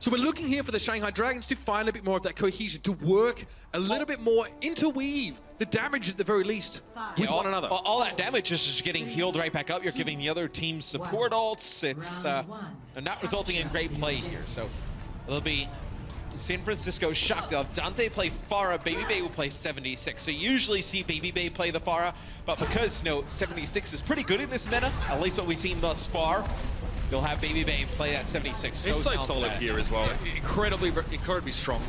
So we're looking here for the Shanghai Dragons to find a bit more of that cohesion, to work a little bit more, interweave the damage at the very least with one another. All that damage is just getting healed right back up. You're giving the other team support ults. It's not resulting in great play here. So it'll be San Francisco Shock. They'll have Dante play Pharah, Baby Bay will play 76. So you usually see Baby Bay play the Pharah, but because 76 is pretty good in this meta, at least what we've seen thus far, you'll have Baby Bay play that 76. It's so solid here as well. Yeah. Incredibly strong.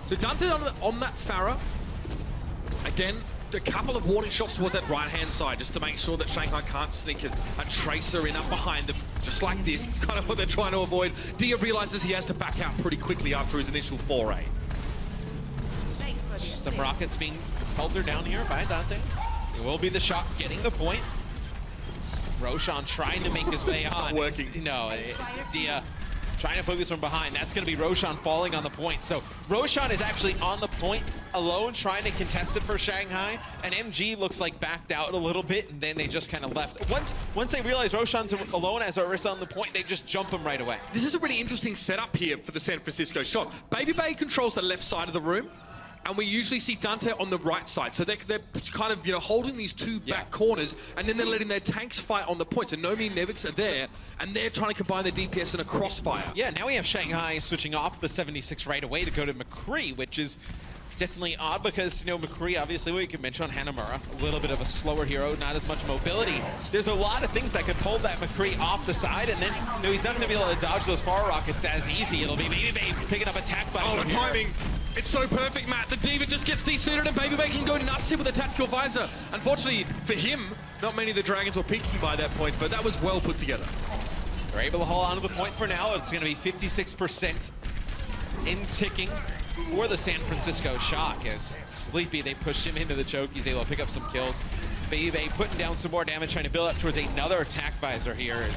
So Dante on that Pharah. Again, a couple of warning shots towards that right-hand side just to make sure that Shanghai can't sneak a Tracer in up behind them, just like this. It's kind of what they're trying to avoid. Dia realizes he has to back out pretty quickly after his initial foray. Some rockets being held down here by Dante. It will be the shot getting the point. Roshan trying to make his way on. Not working. No, Dia trying to focus from behind. That's going to be Roshan falling on the point. So Roshan is actually on the point alone, trying to contest it for Shanghai. And MG looks like backed out a little bit, and then they just kind of left. Once they realize Roshan's alone as Orisa on the point, they just jump him right away. This is a really interesting setup here for the San Francisco Shock. Baby Bay controls the left side of the room, and we usually see Dante on the right side. So they're kind of, holding these two back corners, and then they're letting their tanks fight on the point. So Nomi and Nevix are there, and they're trying to combine their DPS in a crossfire. Yeah, now we have Shanghai switching off the 76 right away to go to McCree, which is definitely odd because, McCree, obviously, we can mention on Hanamura, a little bit of a slower hero, not as much mobility. There's a lot of things that could pull that McCree off the side, and then, he's not going to be able to dodge those far rockets as easy. It'll be Baby Bay picking up attack by the timing. It's so perfect, Matt. The Diva just gets desuited and Baby Bay can go nuts here with a tactical visor. Unfortunately for him, not many of the Dragons were peeking by that point, but that was well put together. They're able to hold on to the point for now. It's going to be 56% in ticking for the San Francisco Shock. As Sleepy, they push him into the choke. He's able to pick up some kills. Baby Bay putting down some more damage, trying to build up towards another attack visor here.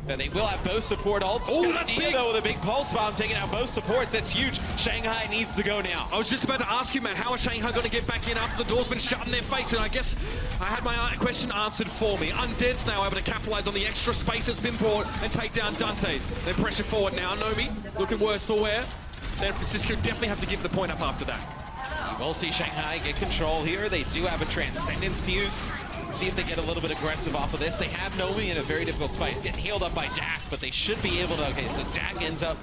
They will have both support ults. Oh, that's Dia, though, with a big pulse bomb taking out both supports. That's huge. Shanghai needs to go now. I was just about to ask you, Matt, how is Shanghai going to get back in after the door's been shut in their face? And I guess I had my question answered for me. Undead's now able to capitalize on the extra space that's been brought and take down Dante. They pressure forward now. Nomi looking worse for wear. San Francisco definitely have to give the point up after that. You will see Shanghai get control here. They do have a Transcendence to use. See if they get a little bit aggressive off of this. They have Nomi in a very difficult spot. He's getting healed up by Dak, but they should be able to. Okay, so Dak ends up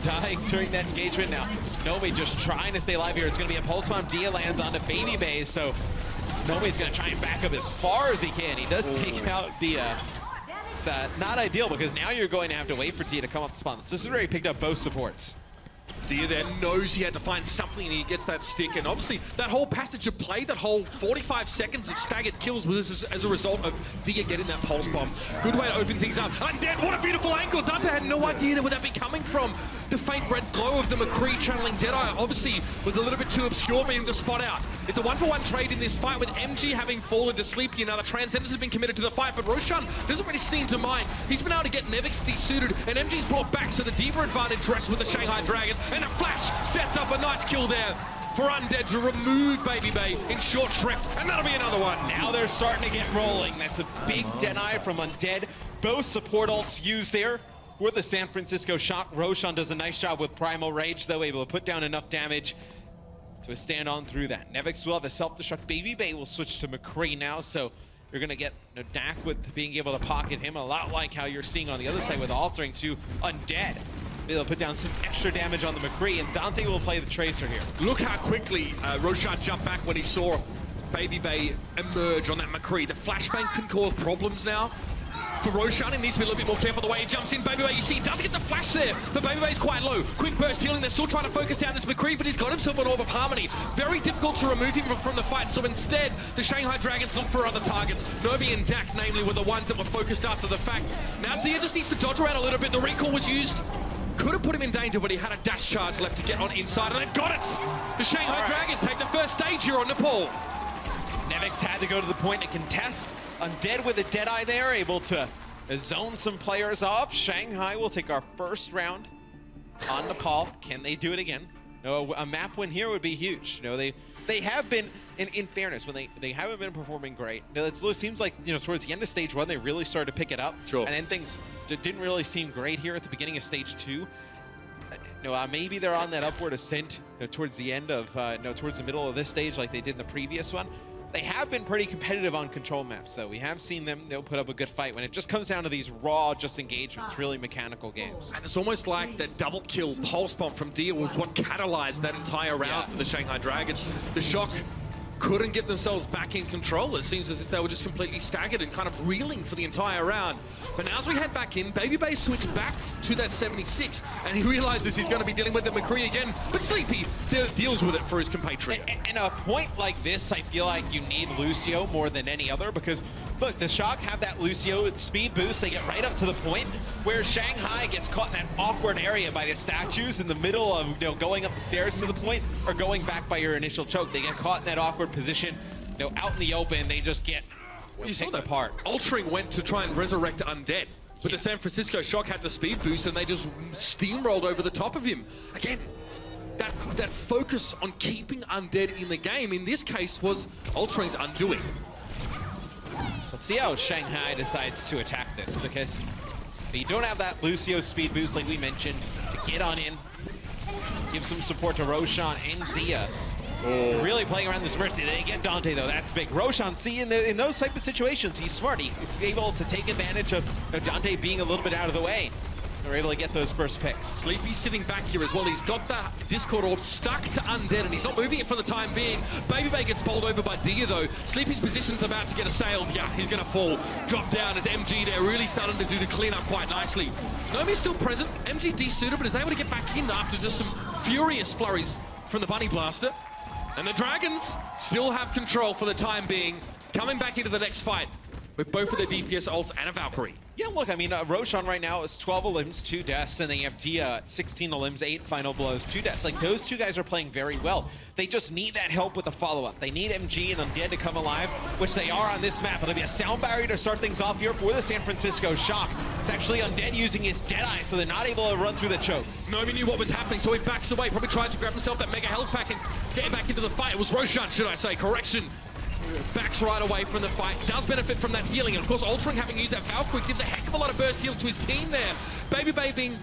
dying during that engagement. Now, Nomi just trying to stay alive here. It's going to be a pulse bomb. Dia lands onto Baby Bay, so Nomi's going to try and back up as far as he can. He does take out Dia. Not ideal, because now you're going to have to wait for Dia to come up the spawn. So this is where he picked up both supports. Dia there knows he had to find something, and he gets that stick. And obviously, that whole passage of play, that whole 45 seconds of staggered kills was as a result of Dia getting that pulse bomb. Good way to open things up. Undead, what a beautiful angle! Dante had no idea where that be coming from. The faint red glow of the McCree channeling Deadeye obviously was a little bit too obscure for him to spot out. It's a 1-for-1 trade in this fight, with MG having fallen to Sleepy. Now the Transcendence has been committed to the fight, but Roshan doesn't really seem to mind. He's been able to get Nevix desuited, and MG's brought back, so the Diva advantage rests with the Shanghai Dragons, and a flash sets up a nice kill there for Undead to remove Baby Bay in short shrift, and that'll be another one. Now they're starting to get rolling. That's a big Deadeye from Undead. Both support ults used there for the San Francisco Shock. Roshan does a nice job with Primal Rage, though, able to put down enough damage to stand on through that. Nevix will have a self-destruct. Baby Bay will switch to McCree now, so you're going to get Dak with being able to pocket him, a lot like how you're seeing on the other side with altering to Undead. They'll put down some extra damage on the McCree, and Dante will play the Tracer here. Look how quickly Roshan jumped back when he saw Baby Bay emerge on that McCree. The flashbang can cause problems now. For Roshan, he needs to be a little bit more careful the way he jumps in. Baby Bay, you see, he does get the flash there, but Baby Bay's quite low. Quick burst healing, they're still trying to focus down this McCree, but he's got himself an Orb of Harmony. Very difficult to remove him from the fight, so instead, the Shanghai Dragons look for other targets. Nomi and Dak, namely, were the ones that were focused after the fact. Now, Dia just needs to dodge around a little bit. The recall was used. Could have put him in danger, but he had a dash charge left to get on inside, and they've got it! The Shanghai Dragons take the first stage here on Nepal. Nevix had to go to the point to contest. Undead with a Deadeye there, able to zone some players off. Shanghai will take our first round on Nepal. Can they do it again? No, a map win here would be huge. They have been, in fairness, when they haven't been performing great. It seems like, towards the end of stage 1, they really started to pick it up. Sure. And then things didn't really seem great here at the beginning of stage 2. maybe they're on that upward ascent towards the end of, towards the middle of this stage like they did in the previous one. They have been pretty competitive on control maps, so we have seen them, they'll put up a good fight. When it just comes down to these raw just engagements, really mechanical games. And it's almost like that double kill pulse bomb from Dia was what catalyzed that entire round for the Shanghai Dragons. The Shock couldn't get themselves back in control. It seems as if they were just completely staggered and kind of reeling for the entire round. But now as we head back in, Babybay switched back to that 76, and he realizes he's going to be dealing with the McCree again, but Sleepy deals with it for his compatriot. And a point like this, I feel like you need Lucio more than any other, because look, the Shock have that Lucio speed boost. They get right up to the point where Shanghai gets caught in that awkward area by the statues in the middle of going up the stairs to the point or going back by your initial choke. They get caught in that awkward position, out in the open. They just get you saw that part. Altering went to try and resurrect Undead, but the San Francisco Shock had the speed boost and they just steamrolled over the top of him. Again, that focus on keeping Undead in the game, in this case, was Altering's undoing. So let's see how Shanghai decides to attack this, because you don't have that Lucio speed boost like we mentioned to get on in, give some support to Roshan and Dia. Really playing around this Mercy. They get Dante though, that's big. Roshan, see, in those type of situations, he's smart. He's able to take advantage of Dante being a little bit out of the way. They're able to get those first picks. Sleepy's sitting back here as well. He's got that Discord Orb stuck to Undead, and he's not moving it for the time being. Babybay gets bowled over by Dia though. Sleepy's position's about to get assailed. Yeah, he's gonna fall. Drop down as MG there, really starting to do the cleanup quite nicely. Nomi's still present. MG desuited, but is able to get back in after just some furious flurries from the Bunny Blaster. And the Dragons still have control for the time being, coming back into the next fight with both of their DPS ults and a Valkyrie. Yeah, look, I mean, Roshan right now is 12 limbs, 2 deaths, and they have Dia at 16 limbs, 8 final blows, 2 deaths. Like, those two guys are playing very well. They just need that help with the follow-up. They need MG and Undead to come alive, which they are on this map. It'll be a sound barrier to start things off here for the San Francisco Shock. It's actually Undead using his Deadeye, so they're not able to run through the choke. Nomi knew what was happening, so he backs away, probably tries to grab himself that mega health pack and get back into the fight. It was Roshan, should I say, correction. Backs right away from the fight, does benefit from that healing, and of course Altering having used that Valkyrie gives a heck of a lot of burst heals to his team there. Babybay being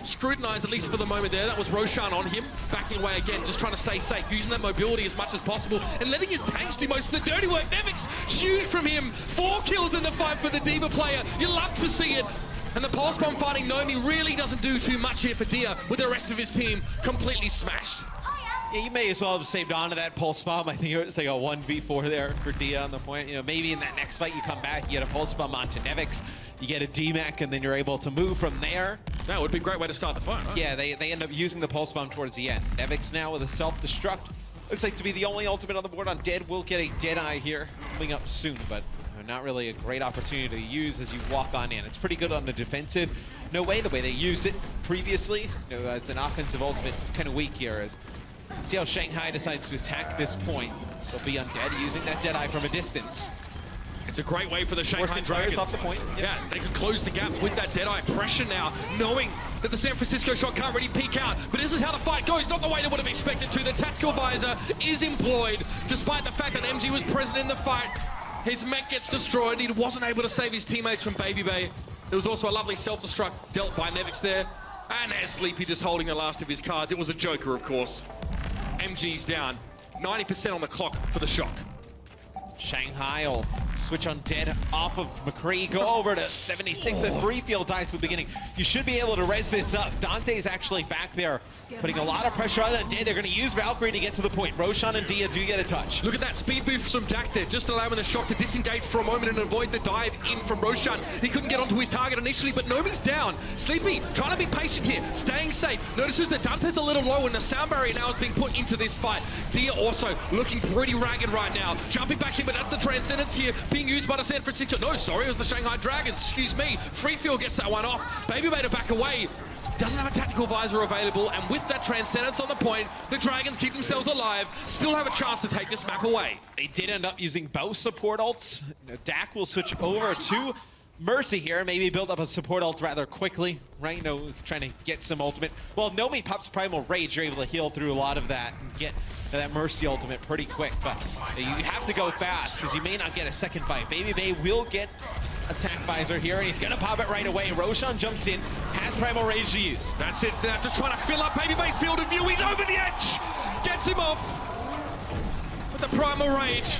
scrutinized, at least for the moment there. That was Roshan on him, backing away again, just trying to stay safe, using that mobility as much as possible, and letting his tanks do most of the dirty work. Nevix, huge from him, 4 kills in the fight for the D.Va player. You love to see it. And the Pulse Bomb fighting Nomi really doesn't do too much here for Dia, with the rest of his team completely smashed. Yeah, you may as well have saved on to that Pulse Bomb. I think it was like a 1v4 there for Dia on the point. Maybe in that next fight you come back, you get a Pulse Bomb onto Nevix, you get a DMAC, and then you're able to move from there. That would be a great way to start the fight, right? Yeah, they end up using the Pulse Bomb towards the end. Nevix now with a self-destruct. Looks like to be the only ultimate on the board. Undead will get a Deadeye here coming up soon, but not really a great opportunity to use as you walk on in. It's pretty good on the defensive. No way, the way they used it previously, as an offensive ultimate, it's kind of weak here. As see how Shanghai decides to attack this point. They'll be Undead using that Deadeye from a distance. It's a great way for the Shanghai Dragons. Off the point. Yep. Yeah, they can close the gap with that Deadeye pressure now, knowing that the San Francisco Shock can't really peek out. But this is how the fight goes, not the way they would have expected to. The tactical visor is employed, despite the fact that MG was present in the fight. His mech gets destroyed. He wasn't able to save his teammates from Babybay. There was also a lovely self-destruct dealt by Nevix there. And there's Sleepy just holding the last of his cards. It was a Joker, of course. MG's down. 90% on the clock for the Shock. Shanghai will switch Undead off of McCree, go over to 76, and Freefield dies at the beginning. You should be able to res this up. Dante's actually back there, putting a lot of pressure on Undead. They're going to use Valkyrie to get to the point. Roshan and Dia do get a touch. Look at that speed boost from Dak there, just allowing the Shock to disengage for a moment and avoid the dive in from Roshan. He couldn't get onto his target initially, but Nomi's down. Sleepy trying to be patient here, staying safe. Notices that Dante's a little low and the sound barrier now is being put into this fight. Dia also looking pretty ragged right now. Jumping back in, but that's the Transcendence here being used by the San Francisco. No, sorry, it was the Shanghai Dragons, excuse me. Freefield gets that one off. Babybay to back away. Doesn't have a tactical visor available, and with that Transcendence on the point, the Dragons keep themselves alive, still have a chance to take this map away. They did end up using both support ults. Dak will switch over to Mercy here, maybe build up a support ult rather quickly, right? Trying to get some ultimate. Well, Nomi pops Primal Rage, you're able to heal through a lot of that and get that Mercy ultimate pretty quick, but you have to go fast because you may not get a second fight. Babybay will get attack visor here, and he's gonna pop it right away. Roshan jumps in, has Primal Rage to use. That's it. They're just trying to fill up Babyface's field of view. He's over the edge. Gets him off with the Primal Rage.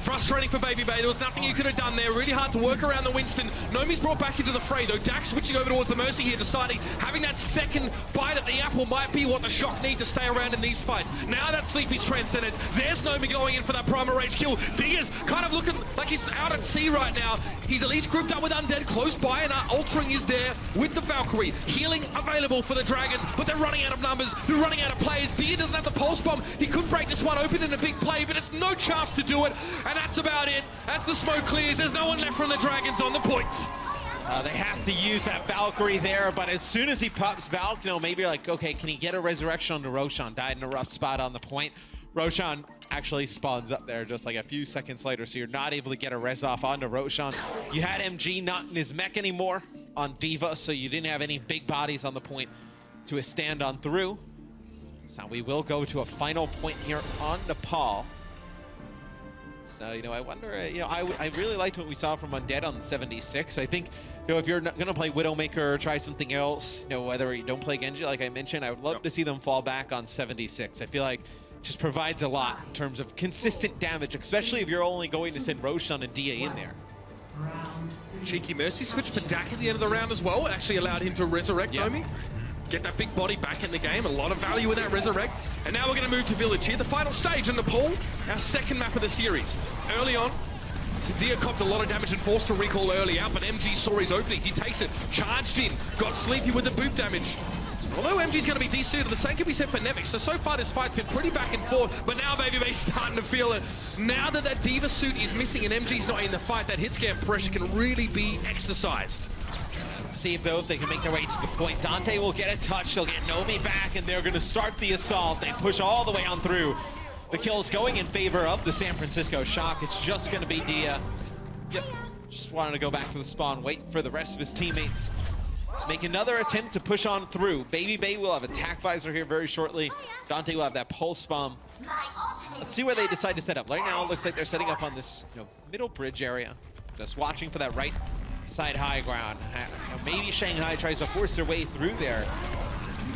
Frustrating for Babybay. There was nothing you could have done there. Really hard to work around the Winston. Nomi's brought back into the fray, though. Dak switching over towards the Mercy here, deciding having that second bite at the apple might be what the Shock need to stay around in these fights. Now that Sleepy's Transcendence. There's Nomi going in for that Primal Rage kill. Dia's kind of looking like he's out at sea right now. He's at least grouped up with Undead close by, and Altering is there with the Valkyrie. Healing available for the Dragons, but they're running out of numbers. They're running out of players. Dia doesn't have the Pulse Bomb. He could break this one open in a big play, but it's no chance to do it. And that's about it. As the smoke clears, there's no one left from the Dragons on the point. They have to use that Valkyrie there, but as soon as he pops Valk, maybe you're like, okay, can he get a resurrection onto Roshan? Died in a rough spot on the point. Roshan actually spawns up there just like a few seconds later, so you're not able to get a res off onto Roshan. You had MG not in his mech anymore on D.Va, so you didn't have any big bodies on the point to withstand on through. So we will go to a final point here on Nepal. So, I wonder, I really liked what we saw from Undead on 76. I think, if you're not going to play Widowmaker or try something else, whether you don't play Genji, like I mentioned, I would love to see them fall back on 76. I feel like it just provides a lot in terms of consistent damage, especially if you're only going to send Roshan and Dia in there. Cheeky Mercy switch for Dak at the end of the round as well. It actually allowed him to resurrect Nomi. Get that big body back in the game. A lot of value with that resurrect. And now we're going to move to Village here. The final stage in Nepal, our second map of the series. Early on, Dia copped a lot of damage and forced to recall early out, but MG saw his opening. He takes it, charged in, got Sleepy with the boot damage. Although MG's going to be desuited, the same can be said for Nevix. So far this fight's been pretty back and forth, but now Babyface's starting to feel it. Now that that D.Va suit is missing and MG's not in the fight, that hit scan pressure can really be exercised. See if they can make their way to the point. Dante will get a touch, they'll get Nomi back, and they're going to start the assault. They push all the way on through. The kill's going in favor of the San Francisco Shock. It's just going to be Dia. Yep, just wanted to go back to the spawn, wait for the rest of his teammates to make another attempt to push on through. Babybay will have attack visor here very shortly. Dante will have that pulse bomb. Let's see where they decide to set up. Right now, it looks like they're setting up on this middle bridge area. Just watching for that right side high ground. Maybe Shanghai tries to force their way through there.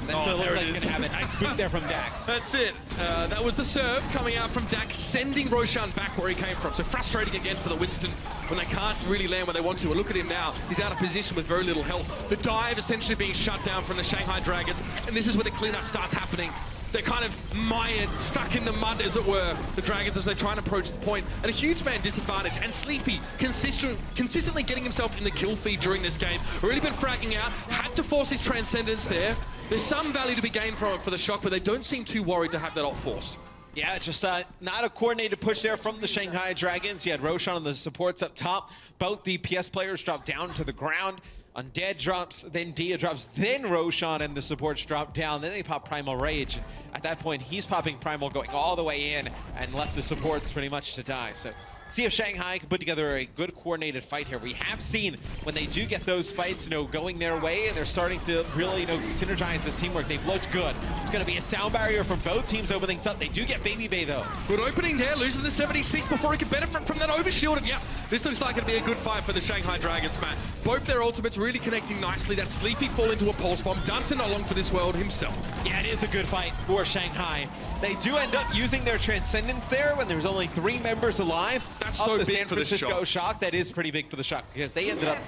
Then there it is. Can have a nice boot there from Dak. That's it. That was the serve coming out from Dak, sending Roshan back where he came from. So frustrating again for the Winston when they can't really land where they want to. And look at him now. He's out of position with very little health. The dive essentially being shut down from the Shanghai Dragons. And this is where the cleanup starts happening. They're kind of mired, stuck in the mud, as it were, the Dragons, as they try and approach the point. And a huge man disadvantage. And Sleepy consistently getting himself in the kill feed during this game. Really been fragging out. Had to force his Transcendence there. There's some value to be gained from it for the Shock, but they don't seem too worried to have that ult forced. Yeah, it's just not a coordinated push there from the Shanghai Dragons. You had Roshan and the supports up top. Both DPS players drop down to the ground. Undead drops, then Dia drops, then Roshan and the supports drop down. Then they pop Primal Rage. At that point, he's popping Primal, going all the way in, and left the supports pretty much to die. So see if Shanghai can put together a good coordinated fight here. We have seen when they do get those fights, going their way, and they're starting to really, synergize this teamwork. They've looked good. It's going to be a sound barrier from both teams opening up. They do get Babybay though. Good opening there, losing the 76 before he could benefit from that overshield. And yeah, this looks like it'll be a good fight for the Shanghai Dragons, man. Both their ultimates really connecting nicely. That Sleepy fall into a pulse bomb. Dante not long for this world himself. Yeah, it is a good fight for Shanghai. They do end up using their Transcendence there when there's only 3 members alive. That's so the big San for the Francisco Shock. Shock. That is pretty big for the Shock because they ended up,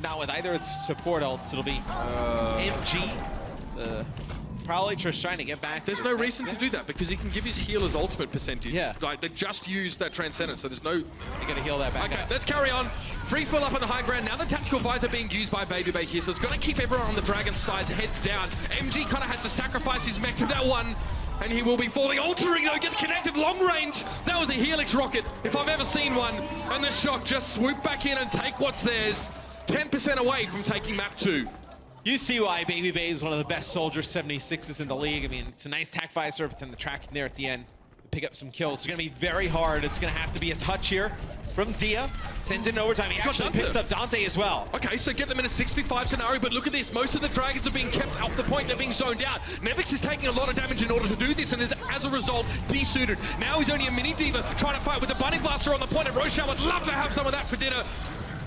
not with either of the support ults. It'll be MG. Probably just trying to get back. There's no reason to do that because he can give his healer's ultimate percentage. Yeah. Like, they just used that Transcendence, so there's no... You're going to heal that back Okay, up. let's carry on. Free fill up on the high ground. Now the tactical visor being used by Babybay here, so it's going to keep everyone on the Dragon's side heads down. MG kind of has to sacrifice his mech to that one, and he will be falling. Altering, though, gets connected long range. That was a Helix rocket, if I've ever seen one. And the Shock just swoop back in and take what's theirs. 10% away from taking map 2. You see why Babybay is one of the best Soldier 76s in the league. I mean, it's a nice tac visor, but then the tracking there at the end to pick up some kills. It's going to be very hard. It's going to have to be a touch here from Dia. Sends it in overtime. He actually picks up Dante as well. Okay, so get them in a 6v5 scenario, but look at this. Most of the Dragons are being kept off the point. They're being zoned out. Nevix is taking a lot of damage in order to do this, and is, as a result, desuited. Now he's only a mini D.Va trying to fight with the Bunny Blaster on the point, and Roshan would love to have some of that for dinner.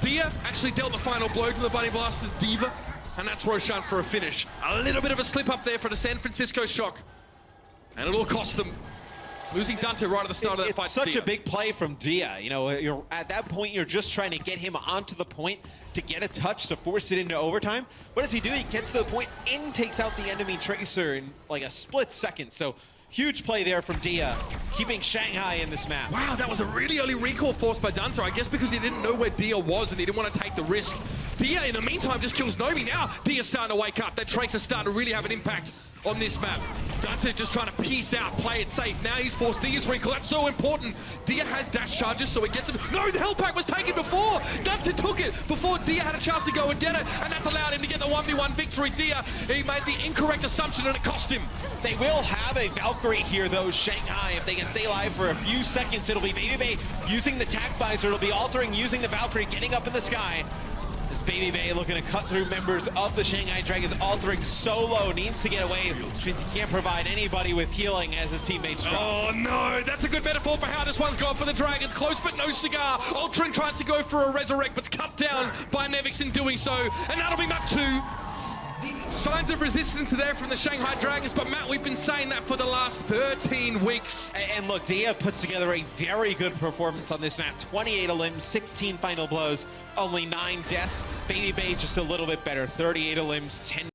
Dia actually dealt the final blow to the Bunny Blaster Diva, and that's Roshan for a finish. A little bit of a slip up there for the San Francisco Shock, and it'll cost them. Losing Dante right at the start of that fight. It's such a big play from Dia. You know, you're at that point, you're just trying to get him onto the point to get a touch to force it into overtime. What does he do? He gets to the point and takes out the enemy Tracer in like a split second. So huge play there from Dia, keeping Shanghai in this map. Wow, that was a really early recall forced by Dunter. I guess because he didn't know where Dia was and he didn't want to take the risk. Dia, in the meantime, just kills Nomi. Now, Dia's starting to wake up. That Tracer's starting to really have an impact on this map. Dunter just trying to piece out, play it safe. Now he's forced Dia's recall. That's so important. Dia has dash charges, so he gets him. No, the hell pack was taken before. Dunter took it before Dia had a chance to go and get it, and that's allowed him to get the 1v1 victory. Dia, he made the incorrect assumption and it cost him. They will have a Valkyrie here, though, Shanghai. If they can stay alive for a few seconds, it'll be Baby Bay using the tac visor. It'll be altering, using the Valkyrie, getting up in the sky. This Baby Bay looking to cut through members of the Shanghai Dragons, altering solo, needs to get away, which means he can't provide anybody with healing as his teammates drop. Oh no, that's a good metaphor for how this one's gone for the Dragons. Close but no cigar. Ultron tries to go for a resurrect, but's cut down by Nevix in doing so, and that'll be map 2. Signs of resistance there from the Shanghai Dragons, but Matt, we've been saying that for the last 13 weeks. And look, Dia puts together a very good performance on this map. 28 limbs, 16 final blows, only 9 deaths. Baby Bay just a little bit better, 38 limbs, 10